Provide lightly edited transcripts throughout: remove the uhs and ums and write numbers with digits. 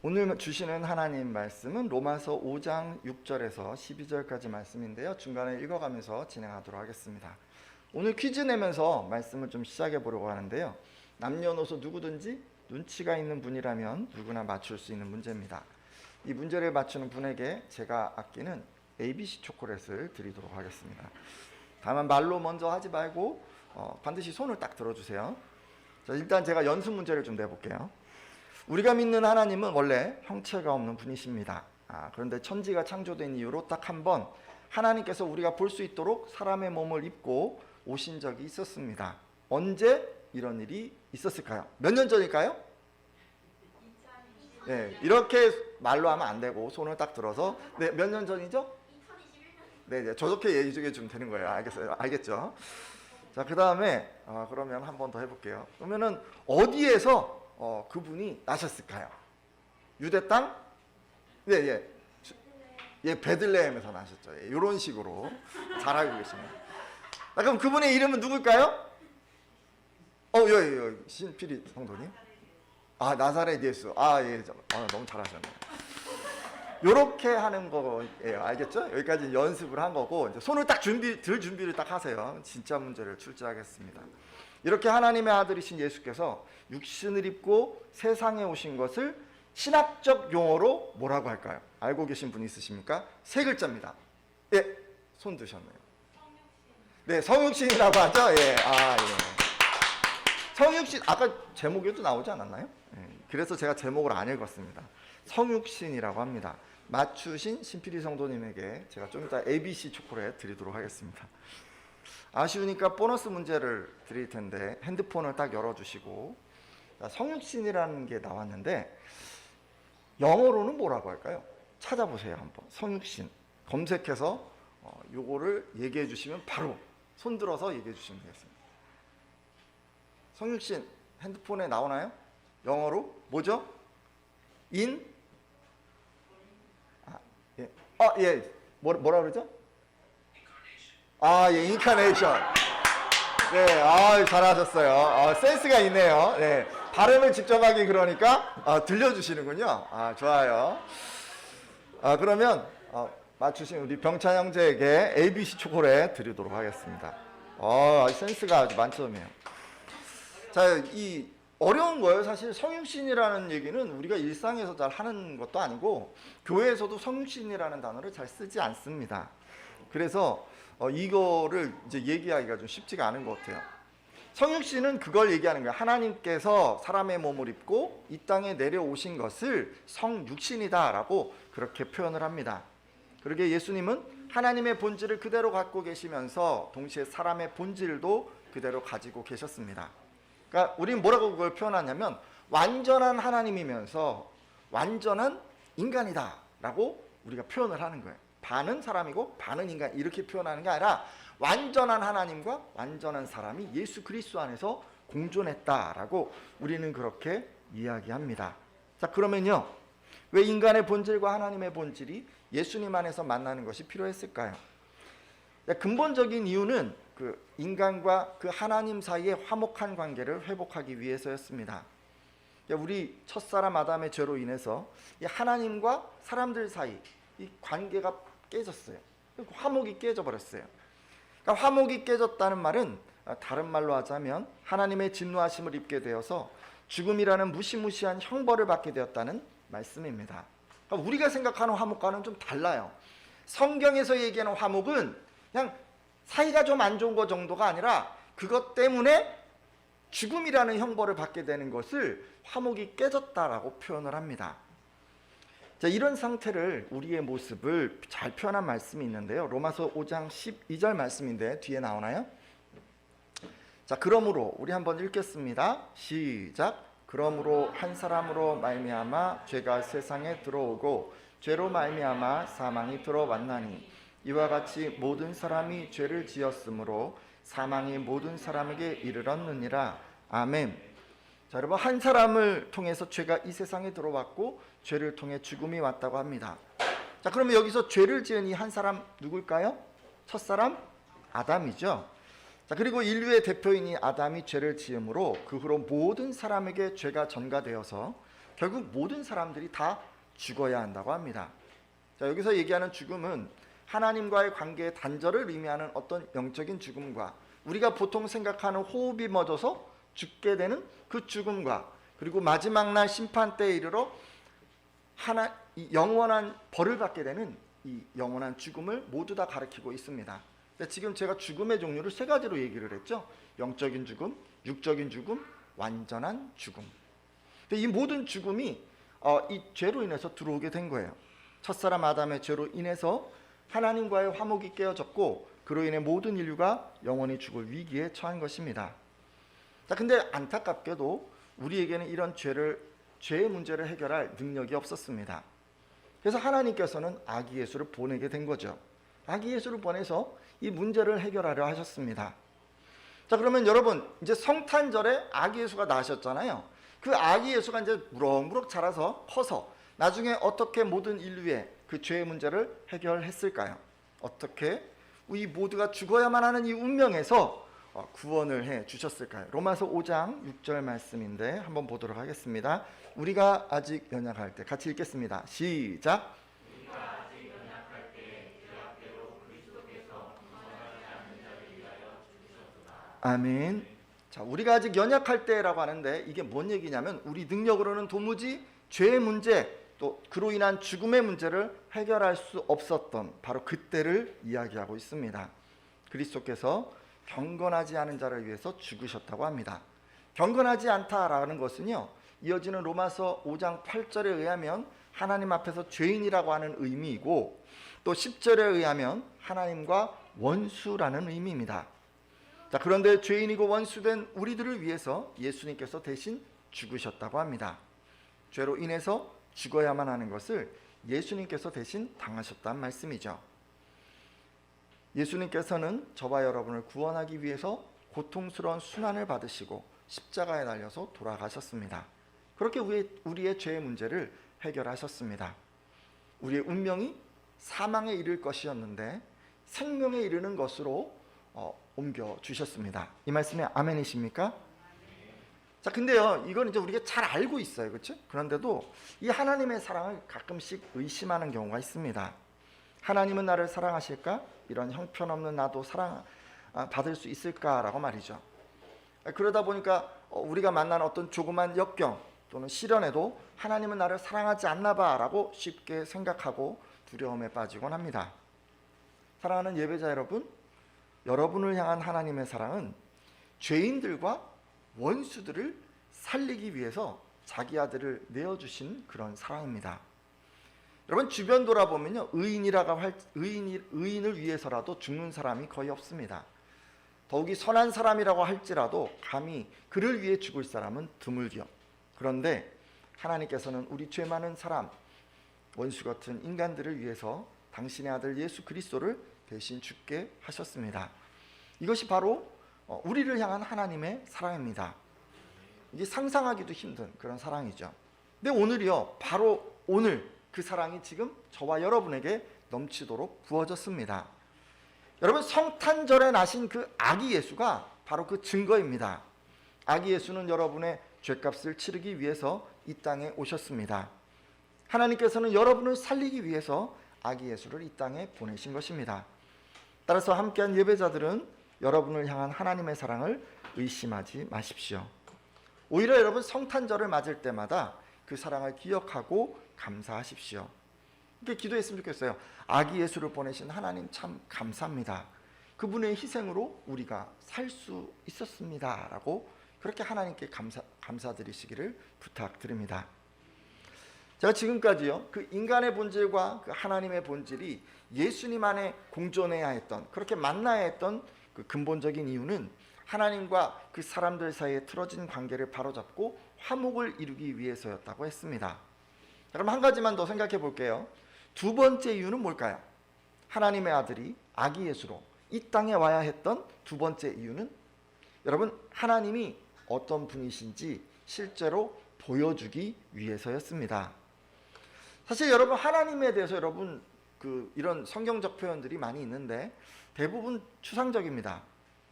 오늘 주시는 하나님 말씀은 로마서 5장 6절에서 12절까지 말씀인데요. 중간에 읽어가면서 진행하도록 하겠습니다. 오늘 퀴즈 내면서 말씀을 좀 시작해 보려고 하는데요. 남녀노소 누구든지 눈치가 있는 분이라면 누구나 맞출 수 있는 문제입니다. 이 문제를 맞추는 분에게 제가 아끼는 ABC 초콜릿을 드리도록 하겠습니다. 다만 말로 먼저 하지 말고 반드시 손을 딱 들어주세요. 자, 일단 제가 연습 문제를 좀 내볼게요. 우리가 믿는 하나님은 원래 형체가 없는 분이십니다. 그런데 천지가 창조된 이후로 딱 한 번 하나님께서 우리가 볼 수 있도록 사람의 몸을 입고 오신 적이 있었습니다. 언제 이런 일이 있었을까요? 몇 년 전일까요? 네, 이렇게 말로 하면 안 되고 손을 딱 들어서 네, 몇 년 전이죠? 2021년. 네, 저렇게 얘기해 주면 되는 거예요. 알겠어요? 알겠죠? 자, 그 다음에 그러면 한 번 더 해볼게요. 그러면은 어디에서 그분이 나셨을까요? 유대 땅? 네, 예, 베들레헴에서 나셨죠. 예, 이런 식으로 잘 알고 계십니다. 그럼 그분의 이름은 누굴까요? 신필이 성도님. 나사렛 예수. 예, 너무 잘하셨네요. 요렇게 하는 거예요. 알겠죠? 여기까지 연습을 한 거고, 이제 손을 딱 들 준비를 딱 하세요. 진짜 문제를 출제하겠습니다. 이렇게 하나님의 아들이신 예수께서 육신을 입고 세상에 오신 것을 신학적 용어로 뭐라고 할까요? 알고 계신 분 있으십니까? 세 글자입니다. 예, 손 드셨네요. 네, 성육신이라고 하죠. 예, 성육신, 아까 제목에도 나오지 않았나요? 그래서 제가 제목을 안 읽었습니다. 성육신이라고 합니다. 맞추신 신필이 성도님에게 제가 좀 이따 ABC 초콜릿 드리도록 하겠습니다. 아쉬우니까 보너스 문제를 드릴 텐데 핸드폰을 딱 열어주시고, 성육신이라는 게 나왔는데 영어로는 뭐라고 할까요? 찾아보세요. 한번 성육신 검색해서 요거를 얘기해 주시면 바로 손들어서 얘기해 주시면 되겠습니다. 성육신 핸드폰에 나오나요? 영어로 뭐죠? 뭐라 그러죠? 예, 인카네이션. 네, 잘하셨어요. 센스가 있네요. 네, 발음을 직접 하기 그러니까 들려주시는군요. 좋아요. 그러면 맞추신 우리 병찬 형제에게 ABC 초콜릿 드리도록 하겠습니다. 센스가 아주 만점이에요. 자, 이 어려운 거예요. 사실 성육신이라는 얘기는 우리가 일상에서 잘 하는 것도 아니고 교회에서도 성육신이라는 단어를 잘 쓰지 않습니다. 그래서 이거를 이제 얘기하기가 좀 쉽지가 않은 것 같아요. 성육신은 그걸 얘기하는 거예요. 하나님께서 사람의 몸을 입고 이 땅에 내려오신 것을 성육신이다라고 그렇게 표현을 합니다. 그러게 예수님은 하나님의 본질을 그대로 갖고 계시면서 동시에 사람의 본질도 그대로 가지고 계셨습니다. 그러니까 우리는 뭐라고 그걸 표현하냐면 완전한 하나님이면서 완전한 인간이다라고 우리가 표현을 하는 거예요. 반은 사람이고 반은 인간, 이렇게 표현하는 게 아니라 완전한 하나님과 완전한 사람이 예수 그리스도 안에서 공존했다라고 우리는 그렇게 이야기합니다. 자, 그러면요, 왜 인간의 본질과 하나님의 본질이 예수님 안에서 만나는 것이 필요했을까요? 근본적인 이유는 그 인간과 그 하나님 사이의 화목한 관계를 회복하기 위해서였습니다. 우리 첫사람 아담의 죄로 인해서 하나님과 사람들 사이 이 관계가 깨졌어요. 화목이 깨져버렸어요. 그러니까 화목이 깨졌다는 말은 다른 말로 하자면 하나님의 진노하심을 입게 되어서 죽음이라는 무시무시한 형벌을 받게 되었다는 말씀입니다. 그러니까 우리가 생각하는 화목과는 좀 달라요. 성경에서 얘기하는 화목은 그냥 사이가 좀 안 좋은 것 정도가 아니라 그것 때문에 죽음이라는 형벌을 받게 되는 것을 화목이 깨졌다라고 표현을 합니다. 자, 이런 상태를, 우리의 모습을 잘 표현한 말씀이 있는데요. 로마서 5장 12절 말씀인데 뒤에 나오나요? 자, 그러므로 우리 한번 읽겠습니다. 시작. 그러므로 한 사람으로 말미암아 죄가 세상에 들어오고 죄로 말미암아 사망이 들어왔나니 이와 같이 모든 사람이 죄를 지었으므로 사망이 모든 사람에게 이르렀느니라. 아멘. 자, 여러분, 한 사람을 통해서 죄가 이 세상에 들어왔고 죄를 통해 죽음이 왔다고 합니다. 자, 그러면 여기서 죄를 지은 이 한 사람 누굴까요? 첫사람 아담이죠. 자, 그리고 인류의 대표인이 아담이 죄를 지음으로 그 후로 모든 사람에게 죄가 전가되어서 결국 모든 사람들이 다 죽어야 한다고 합니다. 자, 여기서 얘기하는 죽음은 하나님과의 관계의 단절을 의미하는 어떤 영적인 죽음과 우리가 보통 생각하는 호흡이 멎어서 죽게 되는 그 죽음과 그리고 마지막 날 심판 때에 이르러 이 영원한 벌을 받게 되는 이 영원한 죽음을 모두 다 가리키고 있습니다. 지금 제가 죽음의 종류를 세 가지로 얘기를 했죠. 영적인 죽음, 육적인 죽음, 완전한 죽음. 근데 이 모든 죽음이 이 죄로 인해서 들어오게 된 거예요. 첫사람 아담의 죄로 인해서 하나님과의 화목이 깨어졌고 그로 인해 모든 인류가 영원히 죽을 위기에 처한 것입니다. 자, 근데 안타깝게도 우리에게는 이런 죄의 문제를 해결할 능력이 없었습니다. 그래서 하나님께서는 아기 예수를 보내게 된 거죠. 아기 예수를 보내서 이 문제를 해결하려 하셨습니다. 자, 그러면 여러분, 이제 성탄절에 아기 예수가 나셨잖아요. 그 아기 예수가 이제 무럭무럭 자라서 커서 나중에 어떻게 모든 인류의 그 죄의 문제를 해결했을까요? 어떻게 이 모두가 죽어야만 하는 이 운명에서 구원을 해 주셨을까요? 로마서 5장 6절 말씀인데 한번 보도록 하겠습니다. 우리가 아직 연약할 때 같이 읽겠습니다. 시작. 아멘. 자, 우리가 아직 연약할 때라고 하는데 이게 뭔 얘기냐면 우리 능력으로는 도무지 죄의 문제 또 그로 인한 죽음의 문제를 해결할 수 없었던 바로 그때를 이야기하고 있습니다. 그리스도께서 경건하지 않은 자를 위해서 죽으셨다고 합니다. 경건하지 않다라는 것은요, 이어지는 로마서 5장 8절에 의하면 하나님 앞에서 죄인이라고 하는 의미이고 또 10절에 의하면 하나님과 원수라는 의미입니다. 자, 그런데 죄인이고 원수된 우리들을 위해서 예수님께서 대신 죽으셨다고 합니다. 죄로 인해서 죽어야만 하는 것을 예수님께서 대신 당하셨다는 말씀이죠. 예수님께서는 저와 여러분을 구원하기 위해서 고통스러운 순환을 받으시고 십자가에 달려서 돌아가셨습니다. 그렇게 우리의 죄의 문제를 해결하셨습니다. 우리의 운명이 사망에 이를 것이었는데 생명에 이르는 것으로 옮겨주셨습니다. 이 말씀에 아멘이십니까? 자, 근데요, 이건 이제 우리가 잘 알고 있어요. 그렇죠? 그런데도 이 하나님의 사랑을 가끔씩 의심하는 경우가 있습니다. 하나님은 나를 사랑하실까? 이런 형편없는 나도 사랑 받을 수 있을까라고 말이죠. 그러다 보니까 우리가 만난 어떤 조그만 역경 또는 시련에도 하나님은 나를 사랑하지 않나 봐라고 쉽게 생각하고 두려움에 빠지곤 합니다. 사랑하는 예배자 여러분, 여러분을 향한 하나님의 사랑은 죄인들과 원수들을 살리기 위해서 자기 아들을 내어주신 그런 사랑입니다. 여러분, 주변 돌아보면요, 의인을 위해서라도 죽는 사람이 거의 없습니다. 더욱이 선한 사람이라고 할지라도 감히 그를 위해 죽을 사람은 드물죠. 그런데 하나님께서는 우리 죄 많은 사람, 원수 같은 인간들을 위해서 당신의 아들 예수 그리스도를 대신 죽게 하셨습니다. 이것이 바로 우리를 향한 하나님의 사랑입니다. 이게 상상하기도 힘든 그런 사랑이죠. 근데 오늘이요, 바로 오늘 그 사랑이 지금 저와 여러분에게 넘치도록 부어졌습니다. 여러분, 성탄절에 나신 그 아기 예수가 바로 그 증거입니다. 아기 예수는 여러분의 죄값을 치르기 위해서 이 땅에 오셨습니다. 하나님께서는 여러분을 살리기 위해서 아기 예수를 이 땅에 보내신 것입니다. 따라서 함께한 예배자들은 여러분을 향한 하나님의 사랑을 의심하지 마십시오. 오히려 여러분, 성탄절을 맞을 때마다 그 사랑을 기억하고 감사하십시오. 이렇게 기도했으면 좋겠어요. 아기 예수를 보내신 하나님 참 감사합니다. 그분의 희생으로 우리가 살 수 있었습니다 라고 그렇게 하나님께 감사드리시기를 부탁드립니다. 제가 지금까지요, 그 인간의 본질과 그 하나님의 본질이 예수님 안에 공존해야 했던, 그렇게 만나야 했던 그 근본적인 이유는 하나님과 그 사람들 사이에 틀어진 관계를 바로잡고 화목을 이루기 위해서였다고 했습니다. 그럼 한 가지만 더 생각해 볼게요. 두 번째 이유는 뭘까요? 하나님의 아들이 아기 예수로 이 땅에 와야 했던 두 번째 이유는 여러분, 하나님이 어떤 분이신지 실제로 보여주기 위해서였습니다. 사실 여러분, 하나님에 대해서 여러분 이런 성경적 표현들이 많이 있는데 대부분 추상적입니다.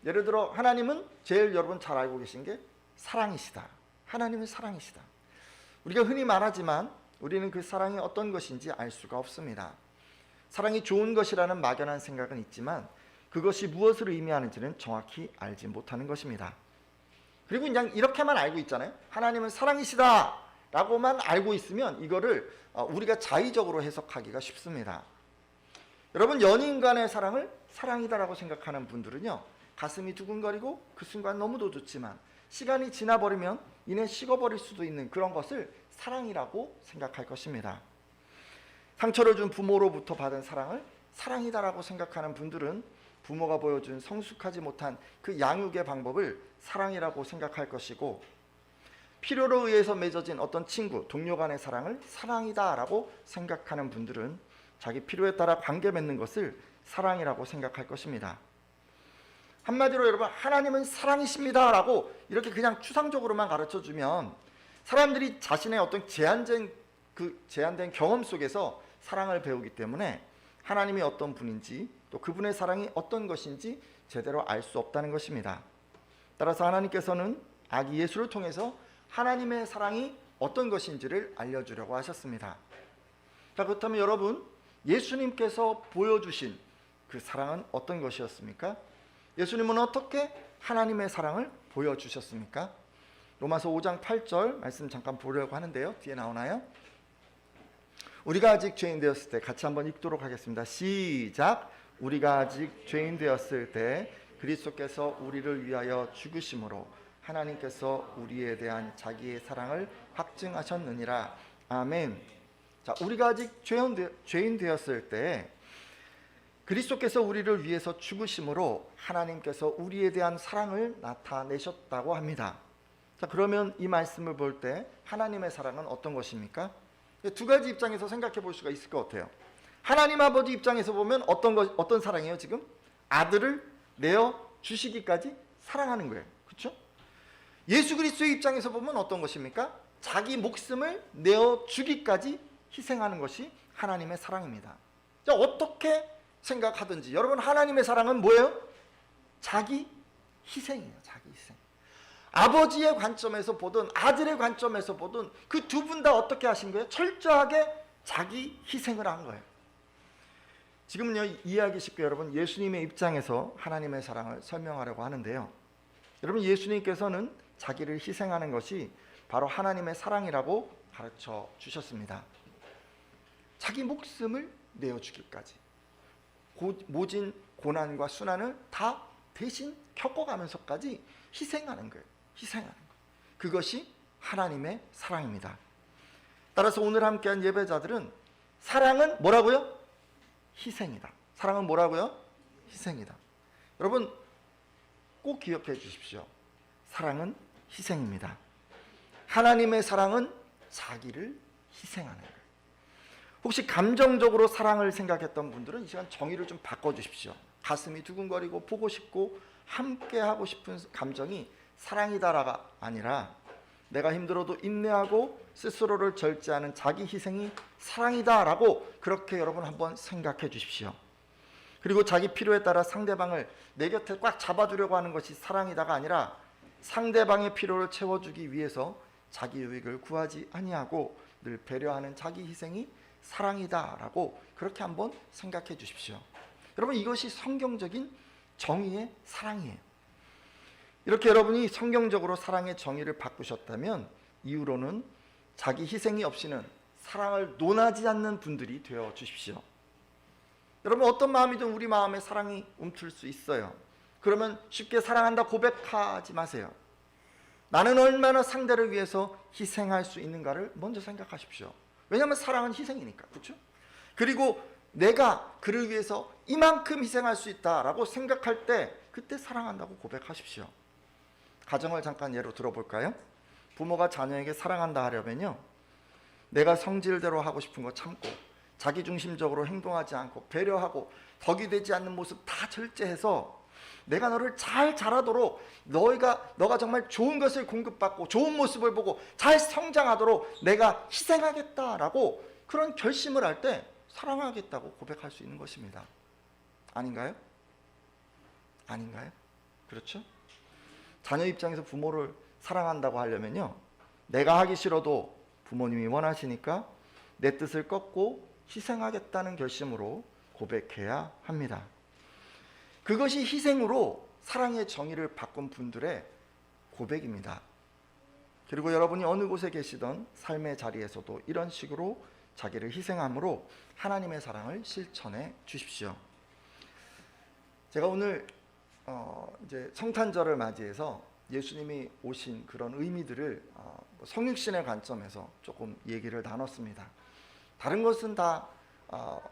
예를 들어 하나님은 제일 여러분 잘 알고 계신 게 사랑이시다. 하나님은 사랑이시다. 우리가 흔히 말하지만 우리는 그 사랑이 어떤 것인지 알 수가 없습니다. 사랑이 좋은 것이라는 막연한 생각은 있지만 그것이 무엇을 의미하는지는 정확히 알지 못하는 것입니다. 그리고 그냥 이렇게만 알고 있잖아요. 하나님은 사랑이시다 라고만 알고 있으면 이거를 우리가 자의적으로 해석하기가 쉽습니다. 여러분, 연인 간의 사랑을 사랑이다라고 생각하는 분들은요, 가슴이 두근거리고 그 순간 너무도 좋지만 시간이 지나버리면 이내 식어버릴 수도 있는 그런 것을 사랑이라고 생각할 것입니다. 상처를 준 부모로부터 받은 사랑을 사랑이다라고 생각하는 분들은 부모가 보여준 성숙하지 못한 그 양육의 방법을 사랑이라고 생각할 것이고, 필요로 의해서 맺어진 어떤 친구, 동료 간의 사랑을 사랑이다라고 생각하는 분들은 자기 필요에 따라 관계 맺는 것을 사랑이라고 생각할 것입니다. 한마디로 여러분, 하나님은 사랑이십니다라고 이렇게 그냥 추상적으로만 가르쳐주면 사람들이 자신의 어떤 제한된 경험 속에서 사랑을 배우기 때문에 하나님이 어떤 분인지 또 그분의 사랑이 어떤 것인지 제대로 알 수 없다는 것입니다. 따라서 하나님께서는 아기 예수를 통해서 하나님의 사랑이 어떤 것인지를 알려주려고 하셨습니다. 자, 그렇다면 여러분, 예수님께서 보여주신 그 사랑은 어떤 것이었습니까? 예수님은 어떻게 하나님의 사랑을 보여주셨습니까? 로마서 5장 8절 말씀 잠깐 보려고 하는데요. 뒤에 나오나요? 우리가 아직 죄인 되었을 때, 같이 한번 읽도록 하겠습니다. 시작. 우리가 아직 죄인 되었을 때 그리스도께서 우리를 위하여 죽으심으로 하나님께서 우리에 대한 자기의 사랑을 확증하셨느니라. 아멘. 자, 우리가 아직 죄인 되었을 때 그리스도께서 우리를 위해서 죽으심으로 하나님께서 우리에 대한 사랑을 나타내셨다고 합니다. 자, 그러면 이 말씀을 볼 때 하나님의 사랑은 어떤 것입니까? 두 가지 입장에서 생각해 볼 수가 있을 것 같아요. 하나님 아버지 입장에서 보면 어떤 사랑이에요? 지금 아들을 내어 주시기까지 사랑하는 거예요. 그렇죠? 예수 그리스도의 입장에서 보면 어떤 것입니까? 자기 목숨을 내어 주기까지 희생하는 것이 하나님의 사랑입니다. 자, 어떻게 생각하든지 여러분, 하나님의 사랑은 뭐예요? 자기 희생이에요. 자기 희생. 아버지의 관점에서 보든 아들의 관점에서 보든 그 두 분 다 어떻게 하신 거예요? 철저하게 자기 희생을 한 거예요. 지금은요, 이해하기 쉽게 여러분, 예수님의 입장에서 하나님의 사랑을 설명하려고 하는데요. 여러분, 예수님께서는 자기를 희생하는 것이 바로 하나님의 사랑이라고 가르쳐 주셨습니다. 자기 목숨을 내어주기까지 모진 고난과 순환을 다 대신 겪어가면서까지 희생하는 거예요. 희생하는 것. 그것이 하나님의 사랑입니다. 따라서 오늘 함께한 예배자들은 사랑은 뭐라고요? 희생이다. 사랑은 뭐라고요? 희생이다. 여러분, 꼭 기억해 주십시오. 사랑은 희생입니다. 하나님의 사랑은 자기를 희생하는 거예요. 혹시 감정적으로 사랑을 생각했던 분들은 이 시간 정의를 좀 바꿔주십시오. 가슴이 두근거리고 보고 싶고 함께하고 싶은 감정이 사랑이다라가 아니라 내가 힘들어도 인내하고 스스로를 절제하는 자기 희생이 사랑이다라고 그렇게 여러분 한번 생각해 주십시오. 그리고 자기 필요에 따라 상대방을 내 곁에 꽉 잡아주려고 하는 것이 사랑이다가 아니라 상대방의 필요를 채워주기 위해서 자기 유익을 구하지 아니하고 늘 배려하는 자기 희생이 사랑이다라고 그렇게 한번 생각해 주십시오. 여러분, 이것이 성경적인 정의의 사랑이에요. 이렇게 여러분이 성경적으로 사랑의 정의를 바꾸셨다면 이후로는 자기 희생이 없이는 사랑을 논하지 않는 분들이 되어 주십시오. 여러분, 어떤 마음이든 우리 마음에 사랑이 움틀 수 있어요. 그러면 쉽게 사랑한다 고백하지 마세요. 나는 얼마나 상대를 위해서 희생할 수 있는가를 먼저 생각하십시오. 왜냐하면 사랑은 희생이니까. 그렇죠? 그리고 내가 그를 위해서 이만큼 희생할 수 있다라고 생각할 때 그때 사랑한다고 고백하십시오. 가정을 잠깐 예로 들어볼까요? 부모가 자녀에게 사랑한다 하려면요, 내가 성질대로 하고 싶은 거 참고 자기중심적으로 행동하지 않고 배려하고 덕이 되지 않는 모습 다 절제해서 내가 너를 잘 자라도록 너가 정말 좋은 것을 공급받고 좋은 모습을 보고 잘 성장하도록 내가 희생하겠다라고 그런 결심을 할 때 사랑하겠다고 고백할 수 있는 것입니다. 아닌가요? 아닌가요? 그렇죠? 자녀 입장에서 부모를 사랑한다고 하려면요, 내가 하기 싫어도 부모님이 원하시니까 내 뜻을 꺾고 희생하겠다는 결심으로 고백해야 합니다. 그것이 희생으로 사랑의 정의를 바꾼 분들의 고백입니다. 그리고 여러분이 어느 곳에 계시던 삶의 자리에서도 이런 식으로 자기를 희생함으로 하나님의 사랑을 실천해 주십시오. 제가 오늘 이제 성탄절을 맞이해서 예수님이 오신 그런 의미들을 성육신의 관점에서 조금 얘기를 나눴습니다. 다른 것은 다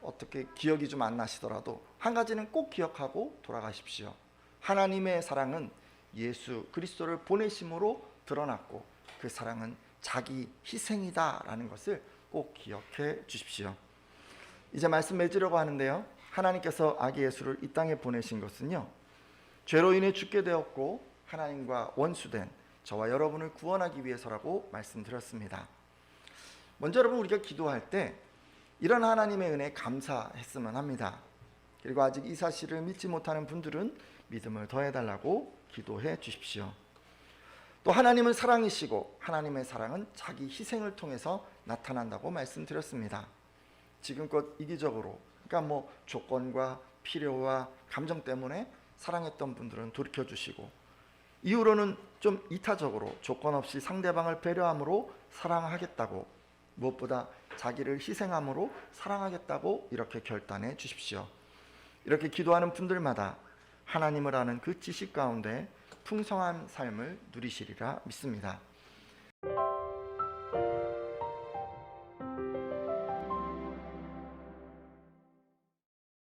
어떻게 기억이 좀 안 나시더라도 한 가지는 꼭 기억하고 돌아가십시오. 하나님의 사랑은 예수 그리스도를 보내심으로 드러났고 그 사랑은 자기 희생이다라는 것을 꼭 기억해 주십시오. 이제 말씀 맺으려고 하는데요. 하나님께서 아기 예수를 이 땅에 보내신 것은요, 죄로 인해 죽게 되었고 하나님과 원수된 저와 여러분을 구원하기 위해서라고 말씀드렸습니다. 먼저 여러분, 우리가 기도할 때 이런 하나님의 은혜에 감사했으면 합니다. 그리고 아직 이 사실을 믿지 못하는 분들은 믿음을 더해달라고 기도해 주십시오. 또 하나님은 사랑이시고 하나님의 사랑은 자기 희생을 통해서 나타난다고 말씀드렸습니다. 지금껏 이기적으로, 그러니까 조건과 필요와 감정 때문에 사랑했던 분들은 돌이켜주시고, 이후로는 좀 이타적으로 조건 없이 상대방을 배려함으로 사랑하겠다고, 무엇보다 자기를 희생함으로 사랑하겠다고 이렇게 결단해 주십시오. 이렇게 기도하는 분들마다 하나님을 아는 그 지식 가운데 풍성한 삶을 누리시리라 믿습니다.